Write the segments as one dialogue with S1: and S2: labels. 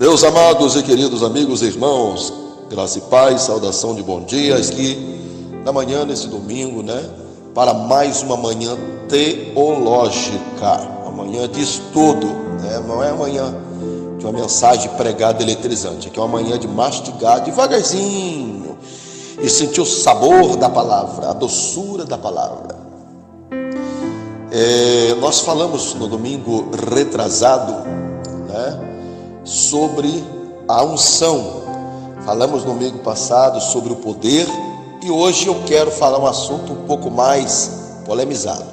S1: Meus amados e queridos amigos e irmãos, graça e paz, saudação de bom dia, aqui na manhã, nesse domingo, para mais uma manhã teológica, uma manhã de estudo, não é amanhã de uma mensagem pregada eletrizante, aqui é uma manhã de mastigar devagarzinho e sentir o sabor da palavra, a doçura da palavra. Nós falamos no domingo retrasado, sobre a unção. Falamos no domingo passado sobre o poder e hoje eu quero falar um assunto um pouco mais polemizado.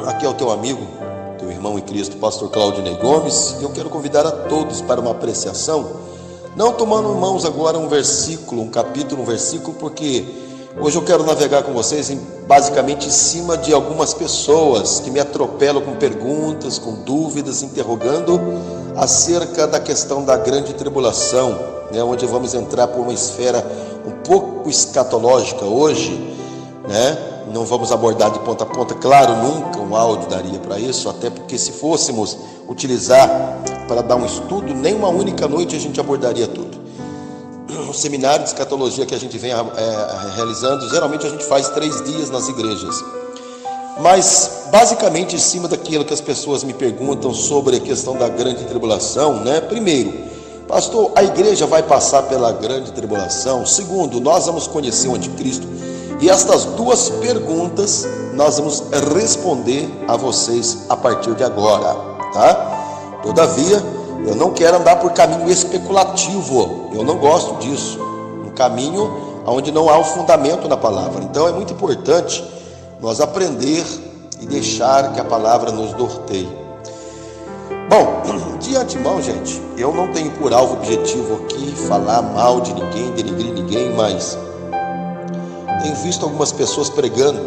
S1: Aqui é o teu amigo, teu irmão em Cristo, pastor Claudinei Gomes, e eu quero convidar a todos para uma apreciação, não tomando em mãos agora um versículo, um capítulo, um versículo, porque hoje eu quero navegar com vocês basicamente em cima de algumas pessoas que me atropelam com perguntas, com dúvidas, interrogando acerca da questão da grande tribulação, onde vamos entrar por uma esfera um pouco escatológica hoje, Não vamos abordar de ponta a ponta, claro, nunca um áudio daria para isso, até porque se fôssemos utilizar para dar um estudo, nem uma única noite a gente abordaria tudo. O seminário de escatologia que a gente vem realizando, geralmente a gente faz 3 dias nas igrejas. Mas, basicamente, em cima daquilo que as pessoas me perguntam sobre a questão da grande tribulação, Primeiro, pastor, a igreja vai passar pela grande tribulação? Segundo, nós vamos conhecer o anticristo? E estas duas perguntas nós vamos responder a vocês a partir de agora, tá? Todavia, eu não quero andar por caminho especulativo, eu não gosto disso, um caminho onde não há um fundamento na palavra. Então é muito importante nós aprender e deixar que a palavra nos norteie. Bom, de antemão, gente, eu não tenho por alvo objetivo aqui falar mal de ninguém, denigrir ninguém, mas tenho visto algumas pessoas pregando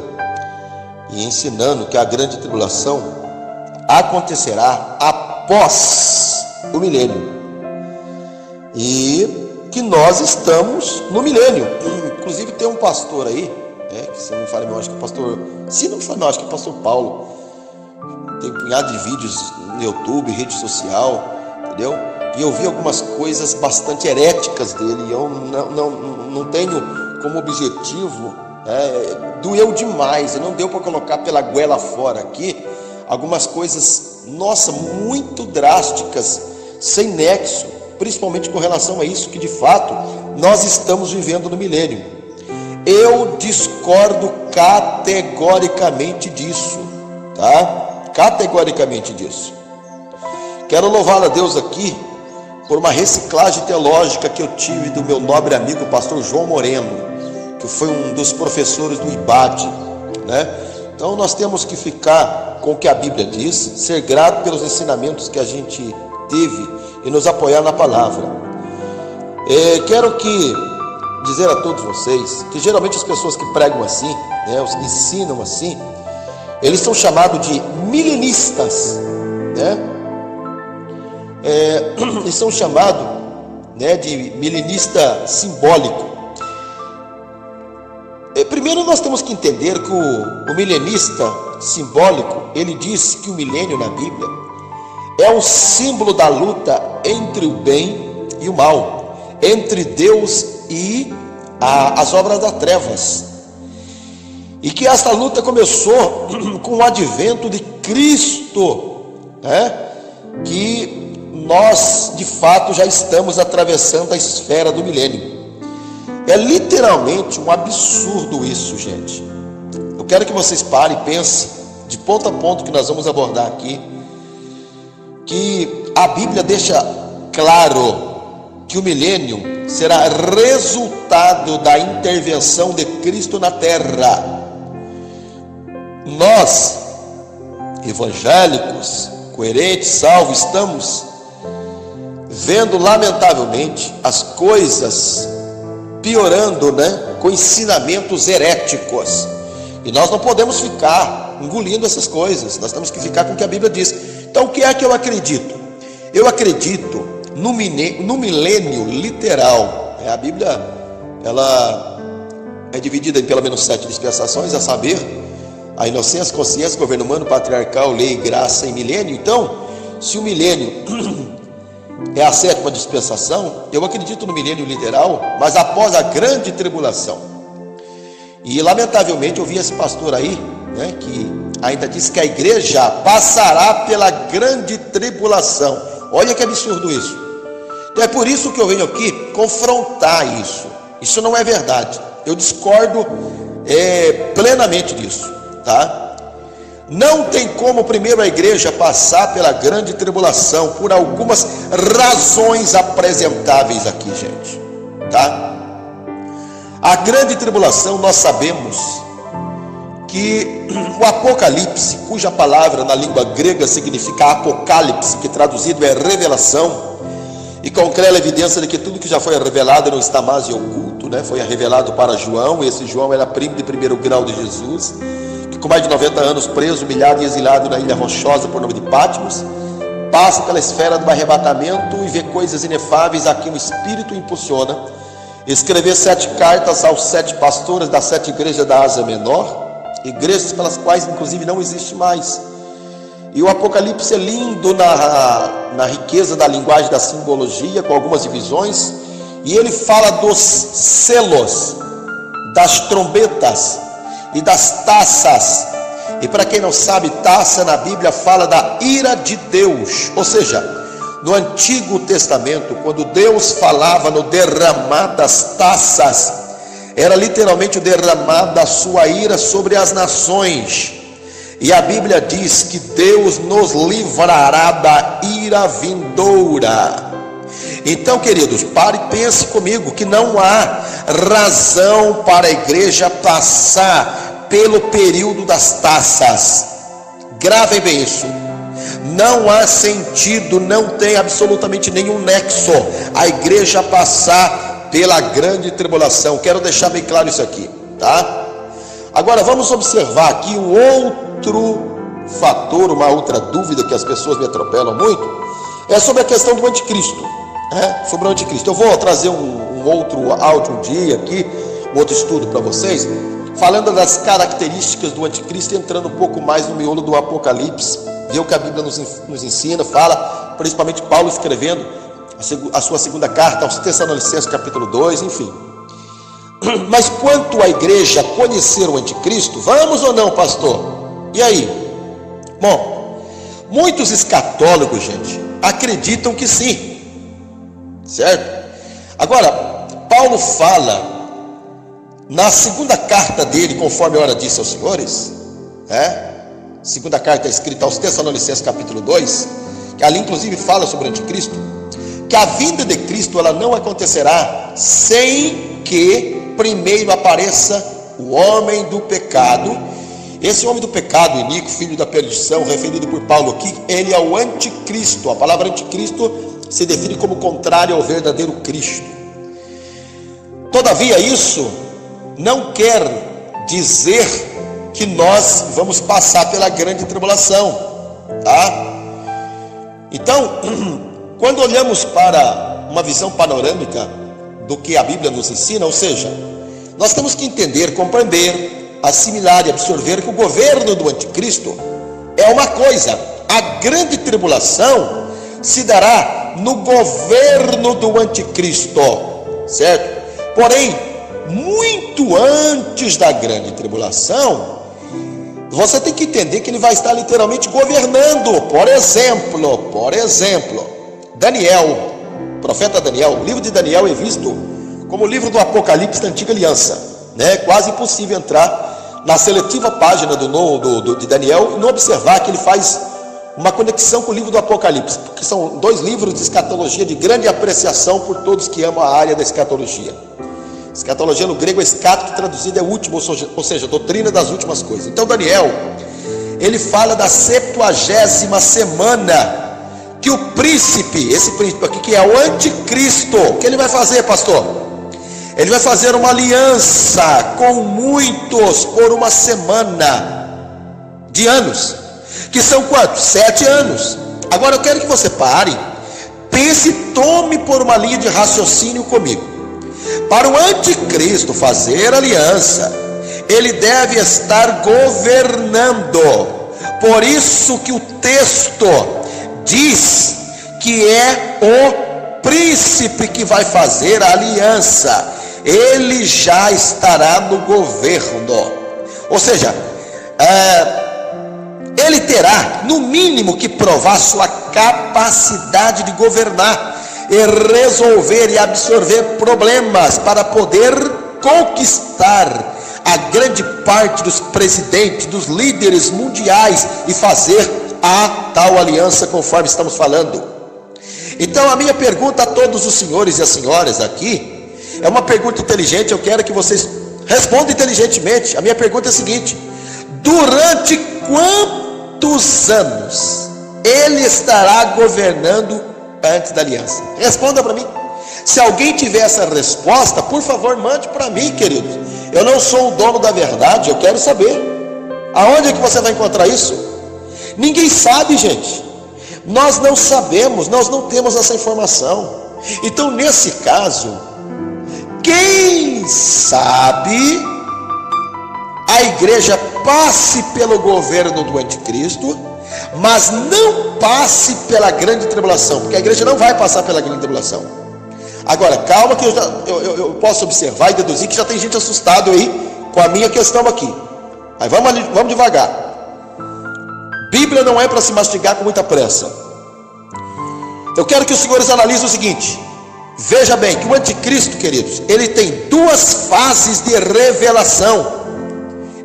S1: e ensinando que a grande tribulação acontecerá após o milênio e que nós estamos no milênio. Inclusive tem um pastor aí, que se não me fala, eu acho que é pastor, se não me fala, acho que é pastor Paulo, tem um punhado de vídeos no YouTube, rede social, entendeu? E eu vi algumas coisas bastante heréticas dele, e eu não tenho como objetivo, doeu demais, e não deu para colocar pela goela fora aqui, algumas coisas, muito drásticas, sem nexo, principalmente com relação a isso, que de fato nós estamos vivendo no milênio. Eu discordo categoricamente disso, tá? Categoricamente disso. Quero louvar a Deus aqui por uma reciclagem teológica que eu tive do meu nobre amigo pastor João Moreno, que foi um dos professores do IBAD, Então nós temos que ficar com o que a Bíblia diz, ser grato pelos ensinamentos que a gente teve e nos apoiar na palavra. Quero dizer a todos vocês que geralmente as pessoas que pregam assim, os que ensinam assim, eles são chamados de milenistas, eles são chamados de milenista simbólico. Primeiro nós temos que entender que o milenista simbólico, ele diz que o milênio na Bíblia é um símbolo da luta entre o bem e o mal, entre Deus e as obras das trevas, e que esta luta começou com o advento de Cristo, que nós de fato já estamos atravessando a esfera do milênio. É literalmente um absurdo isso, gente. Eu quero que vocês parem e pensem de ponta a ponta que nós vamos abordar aqui, que a Bíblia deixa claro que o milênio será resultado da intervenção de Cristo na terra. Nós, evangélicos, coerentes, salvos, estamos vendo lamentavelmente as coisas piorando, com ensinamentos heréticos. E nós não podemos ficar engolindo essas coisas, nós temos que ficar com o que a Bíblia diz. Então o que é que eu acredito? Eu acredito no milênio literal. A Bíblia, ela é dividida em pelo menos 7 dispensações, a saber, a inocência, consciência, governo humano, patriarcal, lei, graça e milênio. Então, se o milênio é a sétima dispensação, eu acredito no milênio literal, mas após a grande tribulação. E lamentavelmente eu vi esse pastor aí, né, que ainda diz que a igreja passará pela grande tribulação. Olha que absurdo isso. Então é por isso que eu venho aqui confrontar isso. Isso não é verdade. Eu discordo plenamente disso, tá? Não tem como primeiro a igreja passar pela grande tribulação por algumas razões apresentáveis aqui, gente, tá? A grande tribulação, nós sabemos que o Apocalipse, cuja palavra na língua grega significa apocalipse, que traduzido é revelação, e com clara evidência de que tudo que já foi revelado não está mais em oculto, né? Foi revelado para João. Esse João era primo de primeiro grau de Jesus, que com mais de 90 anos preso, humilhado e exilado na ilha rochosa por nome de Patmos, passa pela esfera do arrebatamento e vê coisas inefáveis a que o Espírito impulsiona. Escrever 7 cartas aos 7 pastores das 7 igrejas da Ásia Menor, igrejas pelas quais inclusive não existe mais. E o Apocalipse é lindo na riqueza da linguagem da simbologia, com algumas divisões, e ele fala dos selos, das trombetas e das taças. E para quem não sabe, taça na Bíblia fala da ira de Deus. Ou seja, no Antigo Testamento, quando Deus falava no derramar das taças, era literalmente o derramar da sua ira sobre as nações. E a Bíblia diz que Deus nos livrará da ira vindoura. Então, queridos, pare e pense comigo que não há razão para a igreja passar pelo período das taças. Gravem bem isso. Não há sentido, não tem absolutamente nenhum nexo a igreja passar pela grande tribulação. Quero deixar bem claro isso aqui, tá? Agora vamos observar aqui um outro fator, uma outra dúvida que as pessoas me atropelam muito, é sobre a questão do anticristo, sobre o anticristo. Eu vou trazer um outro áudio um dia aqui, um outro estudo para vocês, falando das características do anticristo, entrando um pouco mais no miolo do Apocalipse, ver o que a Bíblia nos ensina, fala, principalmente Paulo escrevendo a sua segunda carta aos Tessalonicenses, capítulo 2, enfim. Mas quanto à igreja conhecer o anticristo, vamos ou não, pastor? E aí? Bom, muitos escatólogos, gente, acreditam que sim, certo? Agora, Paulo fala na segunda carta dele, conforme a hora disse aos senhores, segunda carta escrita aos Tessalonicenses, capítulo 2, que ali inclusive fala sobre o anticristo, que a vinda de Cristo ela não acontecerá sem que primeiro apareça o homem do pecado. Esse homem do pecado, iníquo, filho da perdição, referido por Paulo aqui, ele é o anticristo. A palavra anticristo se define como contrário ao verdadeiro Cristo. Todavia, isso não quer dizer que nós vamos passar pela grande tribulação, tá? Então, quando olhamos para uma visão panorâmica do que a Bíblia nos ensina, ou seja, nós temos que entender, compreender, assimilar e absorver que o governo do anticristo é uma coisa. A grande tribulação se dará no governo do anticristo, certo? Porém, muito antes da grande tribulação, você tem que entender que ele vai estar literalmente governando. Por exemplo, Daniel, o profeta Daniel, o livro de Daniel é visto como o livro do Apocalipse da Antiga Aliança, né? Quase impossível entrar na seletiva página de Daniel e não observar que ele faz uma conexão com o livro do Apocalipse, porque são 2 livros de escatologia de grande apreciação por todos que amam a área da escatologia. Escatologia no grego é escato, que traduzido é último, ou seja, doutrina das últimas coisas. Então Daniel, ele fala da 70ª semana, que o príncipe, esse príncipe aqui, que é o anticristo, o que ele vai fazer, pastor? Ele vai fazer uma aliança com muitos por uma semana de anos, que são quantos? 7 anos. Agora eu quero que você pare, pense, tome por uma linha de raciocínio comigo. Para o anticristo fazer aliança, ele deve estar governando. Por isso que o texto diz que é o príncipe que vai fazer a aliança. Ele já estará no governo. Ou seja, ele terá no mínimo que provar sua capacidade de governar e resolver e absorver problemas para poder conquistar a grande parte dos presidentes, dos líderes mundiais e fazer a tal aliança conforme estamos falando. Então a minha pergunta a todos os senhores e as senhoras aqui é uma pergunta inteligente. Eu quero que vocês respondam inteligentemente. A minha pergunta é a seguinte: durante quantos anos ele estará governando antes da aliança? Responda para mim. Se alguém tiver essa resposta, por favor, mande para mim, queridos. Eu não sou o dono da verdade, eu quero saber. Aonde é que você vai encontrar isso? Ninguém sabe, gente. Nós não sabemos, nós não temos essa informação. Então, nesse caso, quem sabe a igreja passe pelo governo do anticristo, mas não passe pela grande tribulação, porque a igreja não vai passar pela grande tribulação. Agora, calma, que eu posso observar e deduzir que já tem gente assustada aí com a minha questão aqui. Mas vamos devagar. Bíblia não é para se mastigar com muita pressa. Eu quero que os senhores analisem o seguinte: veja bem que o anticristo, queridos, ele tem duas fases de revelação.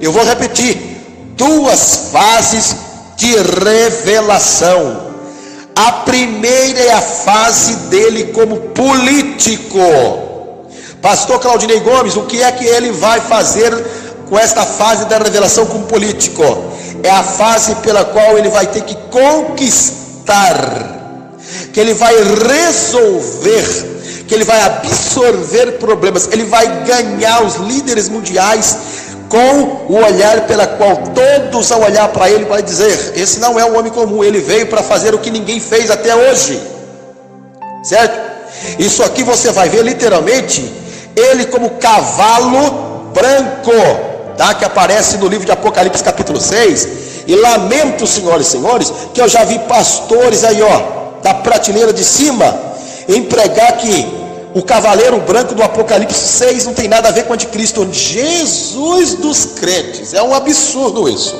S1: Eu vou repetir: duas fases de revelação. A primeira é a fase dele como político. Pastor Claudinei Gomes, o que é que ele vai fazer com esta fase da revelação como político? É a fase pela qual ele vai ter que conquistar, que ele vai resolver, que ele vai absorver problemas, ele vai ganhar os líderes mundiais com o olhar pela qual todos ao olhar para ele vai dizer: esse não é um homem comum, ele veio para fazer o que ninguém fez até hoje, certo? Isso aqui você vai ver literalmente ele como cavalo branco, tá? Que aparece no livro de Apocalipse capítulo 6. E lamento, senhoras e senhores, que eu já vi pastores aí, da prateleira de cima, empregar que o cavaleiro branco do Apocalipse 6 não tem nada a ver com o anticristo. Jesus dos crentes, é um absurdo isso.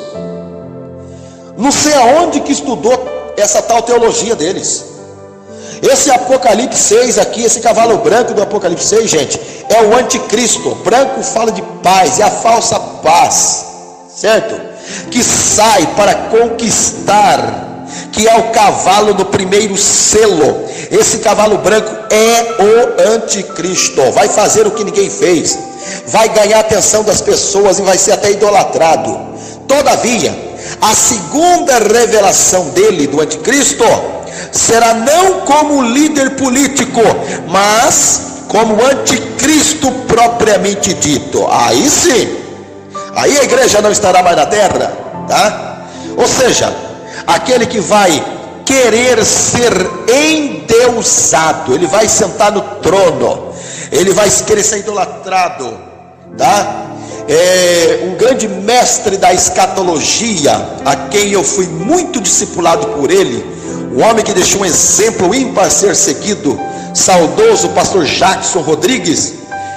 S1: Não sei aonde que estudou essa tal teologia deles. Esse Apocalipse 6 aqui, esse cavalo branco do Apocalipse 6, gente, é o anticristo. Branco fala de paz, é a falsa paz, certo? Que sai para conquistar, que é o cavalo do primeiro selo. Esse cavalo branco é o anticristo, vai fazer o que ninguém fez, vai ganhar a atenção das pessoas e vai ser até idolatrado. Todavia, a segunda revelação dele, do anticristo, será não como líder político, mas como anticristo propriamente dito. Aí sim, aí a igreja não estará mais na terra, tá? Ou seja, aquele que vai querer ser endeusado, ele vai sentar no trono, ele vai querer ser idolatrado, tá? Um grande mestre da escatologia, a quem eu fui muito discipulado por ele, um homem que deixou um exemplo ímpar a ser seguido, saudoso pastor Jackson Rodrigues.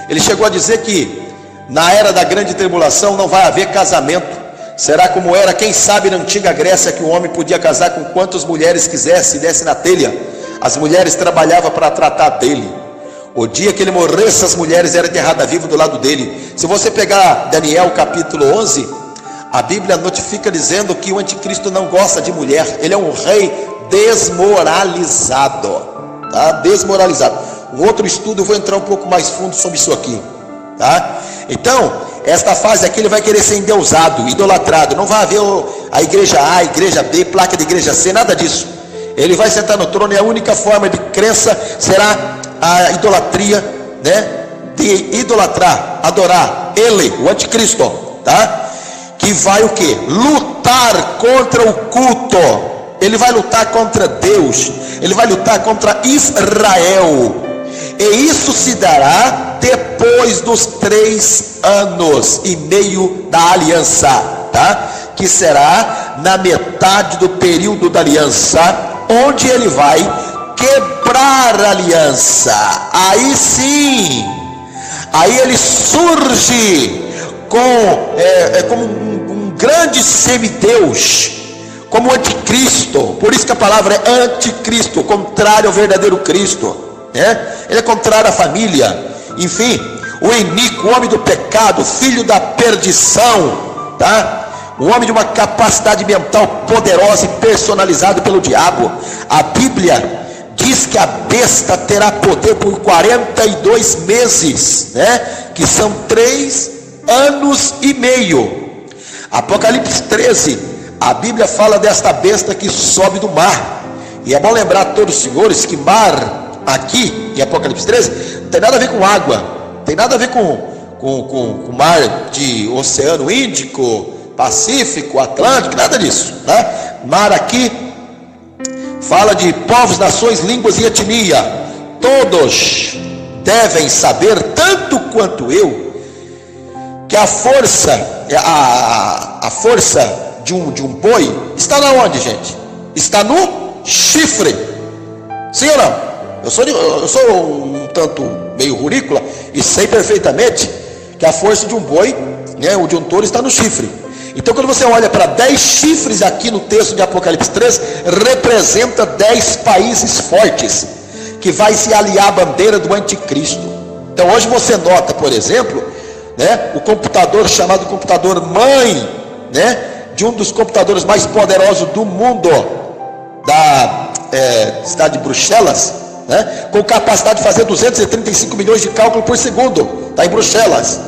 S1: Ele chegou a dizer que na era da grande tribulação não vai haver casamento. Será como era, quem sabe, na antiga Grécia, que o homem podia casar com quantas mulheres quisesse e desse na telha. As mulheres trabalhavam para tratar dele. O dia que ele morresse, as mulheres eram enterradas vivas do lado dele. Se você pegar Daniel capítulo 11, a Bíblia notifica dizendo que o anticristo não gosta de mulher. Ele é um rei desmoralizado, tá? Desmoralizado. Um outro estudo, eu vou entrar um pouco mais fundo sobre isso aqui, tá? Então, esta fase aqui ele vai querer ser endeusado, idolatrado. Não vai haver a igreja A, a igreja B, placa de igreja C, nada disso. Ele vai sentar no trono e a única forma de crença será a idolatria, né? De idolatrar, adorar ele, o anticristo, tá? Que vai o quê? Lutar contra o culto. Ele vai lutar contra Deus, ele vai lutar contra Israel. E isso se dará depois dos 3 anos e meio da aliança, tá? Que será na metade do período da aliança, onde ele vai quebrar a aliança. Aí sim, aí ele surge como um grande semideus, como anticristo. Por isso que a palavra é anticristo, contrário ao verdadeiro Cristo, né? Ele é contrário à família, enfim, o iníquo, o homem do pecado, filho da perdição, tá? O homem de uma capacidade mental poderosa e personalizada pelo diabo. A Bíblia diz que a besta terá poder por 42 meses, né? Que são 3 anos e meio. Apocalipse 13, a Bíblia fala desta besta que sobe do mar. E é bom lembrar a todos os senhores que mar aqui em Apocalipse 13 não tem nada a ver com água, não tem nada a ver com mar de Oceano Índico, Pacífico, Atlântico, nada disso, né? Mar aqui fala de povos, nações, línguas e etnia. Todos devem saber, tanto quanto eu, que a força de um boi está na onde, gente? Está no chifre. Sim ou não? Eu sou um tanto meio rurícola e sei perfeitamente que a força de um boi, né, ou de um touro, está no chifre. Então, quando você olha para 10 chifres aqui no texto de Apocalipse 3, representa 10 países fortes que vai se aliar à bandeira do anticristo. Então, hoje você nota, por exemplo, né, o computador chamado computador mãe, né, de um dos computadores mais poderosos do mundo, da cidade de Bruxelas, né, com capacidade de fazer 235 milhões de cálculos por segundo, está em Bruxelas.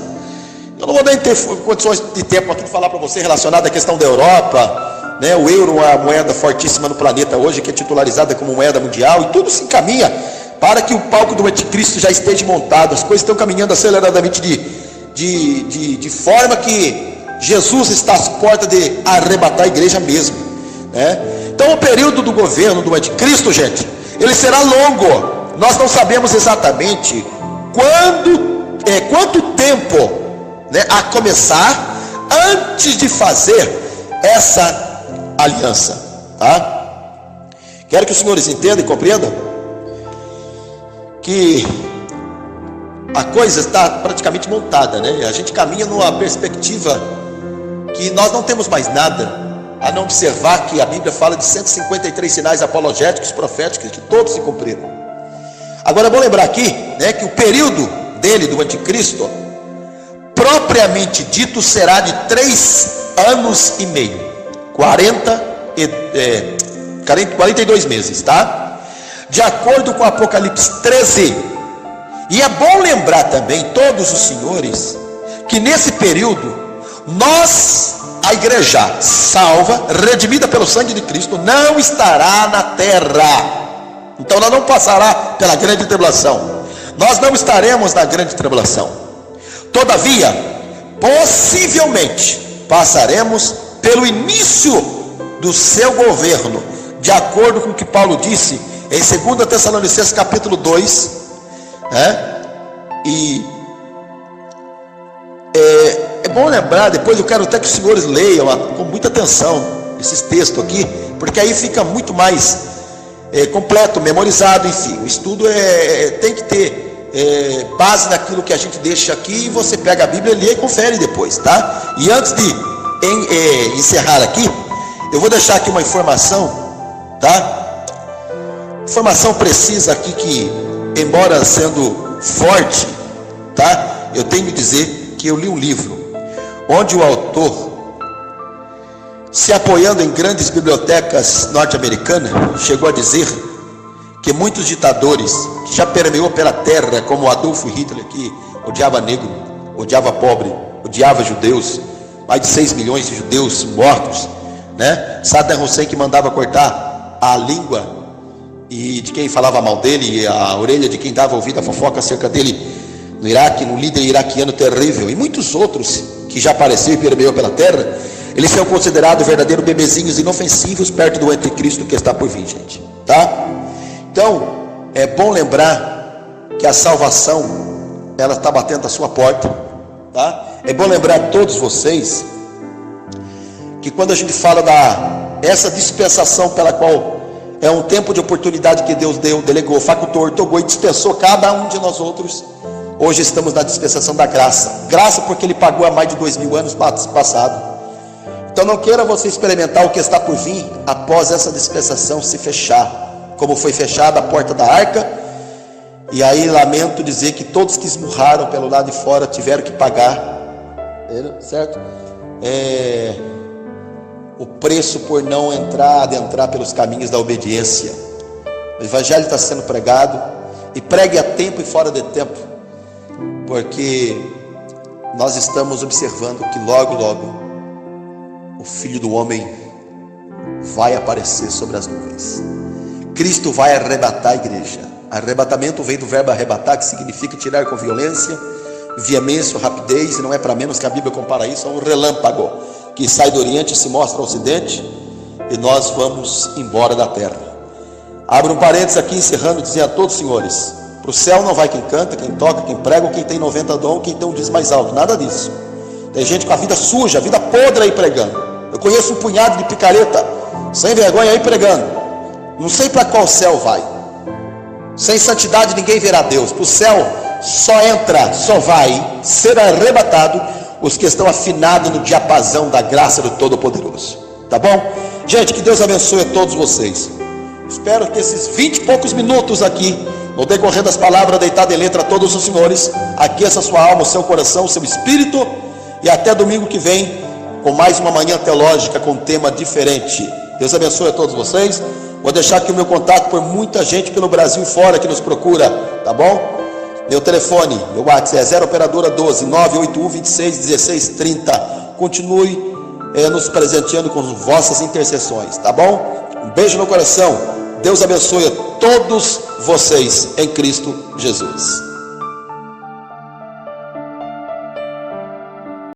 S1: Eu não vou nem ter condições de tempo aqui de falar para você relacionado à questão da Europa, né? O euro é uma moeda fortíssima no planeta hoje, que é titularizada como moeda mundial, e tudo se encaminha para que o palco do anticristo já esteja montado. As coisas estão caminhando aceleradamente de forma que Jesus está às portas de arrebatar a igreja mesmo, né? Então o período do governo do anticristo, gente, ele será longo. Nós não sabemos exatamente quanto tempo, né, a começar antes de fazer essa aliança, tá? Quero que os senhores entendam e compreendam que a coisa está praticamente montada, né? A gente caminha numa perspectiva que nós não temos mais nada a não observar que a Bíblia fala de 153 sinais apologéticos, proféticos, que todos se cumpriram. Agora é bom lembrar aqui, né, que o período dele, do anticristo, propriamente dito, será de 3 anos e meio, 42 meses, tá? De acordo com Apocalipse 13. E é bom lembrar também, todos os senhores, que nesse período, nós, a igreja salva, redimida pelo sangue de Cristo, não estará na terra. Então nós não passará pela grande tribulação, nós não estaremos na grande tribulação. Todavia, possivelmente passaremos pelo início do seu governo, de acordo com o que Paulo disse em 2 Tessalonicenses capítulo 2, né? E é bom lembrar, depois eu quero até que os senhores leiam com muita atenção esses textos aqui, porque aí fica muito mais completo, memorizado, enfim. O estudo tem que ter base naquilo que a gente deixa aqui, e você pega a Bíblia, lê e confere depois, tá? E antes de encerrar aqui, eu vou deixar aqui uma informação, tá? Informação precisa aqui que, embora sendo forte, tá? Eu tenho que dizer que eu li um livro onde o autor, se apoiando em grandes bibliotecas norte-americanas, chegou a dizer que muitos ditadores que já permeou pela terra, como Adolf Hitler, que odiava negro, odiava pobre, odiava judeus, mais de 6 milhões de judeus mortos, né? Saddam Hussein, que mandava cortar a língua e de quem falava mal dele, e a orelha de quem dava ouvido a fofoca acerca dele no Iraque, um líder iraquiano terrível, e muitos outros que já apareceram e permeou pela terra. Eles são considerados verdadeiros bebezinhos inofensivos perto do anticristo que está por vir, gente, tá? Então, é bom lembrar que a salvação, ela está batendo a sua porta, tá? É bom lembrar a todos vocês que quando a gente fala essa dispensação pela qual É um tempo de oportunidade que Deus deu, delegou, facultou, ortogou e dispensou cada um de nós outros. Hoje estamos na dispensação da graça. Graça porque Ele pagou há mais de 2000 anos passado. Então não queira você experimentar o que está por vir após essa dispensação se fechar, como foi fechada a porta da arca. E aí lamento dizer que todos que esmurraram pelo lado de fora tiveram que pagar, certo? O preço por não adentrar pelos caminhos da obediência. O evangelho está sendo pregado, e pregue a tempo e fora de tempo, porque nós estamos observando que logo, logo o Filho do Homem vai aparecer sobre as nuvens. Cristo vai arrebatar a igreja. Arrebatamento vem do verbo arrebatar, que significa tirar com violência, veemência, rapidez, e não é para menos que a Bíblia compara isso a um relâmpago que sai do Oriente e se mostra ao Ocidente, e nós vamos embora da terra. Abro um parênteses aqui, encerrando, dizendo a todos os senhores: para o céu não vai quem canta, quem toca, quem prega, ou quem tem 90 dom, quem tem um diz mais alto, nada disso. Tem gente com a vida suja, a vida podre aí pregando. Eu conheço um punhado de picareta, sem vergonha aí pregando. Não sei para qual céu vai. Sem santidade ninguém verá Deus. Para o céu só entra, só vai ser arrebatado os que estão afinados no diapasão da graça do Todo-Poderoso. Tá bom? Gente, que Deus abençoe a todos vocês. Espero que esses 20 e poucos minutos aqui, no decorrer das palavras deitadas em letra a todos os senhores, aqueça a sua alma, o seu coração, o seu espírito, e até domingo que vem, com mais uma manhã teológica com um tema diferente. Deus abençoe a todos vocês. Vou deixar aqui o meu contato por muita gente pelo Brasil fora que nos procura, tá bom? Meu telefone, meu WhatsApp é 0 operadora 12 981 26 16 30. Continue nos presenteando com vossas intercessões, tá bom? Um beijo no coração. Deus abençoe a todos vocês em Cristo Jesus.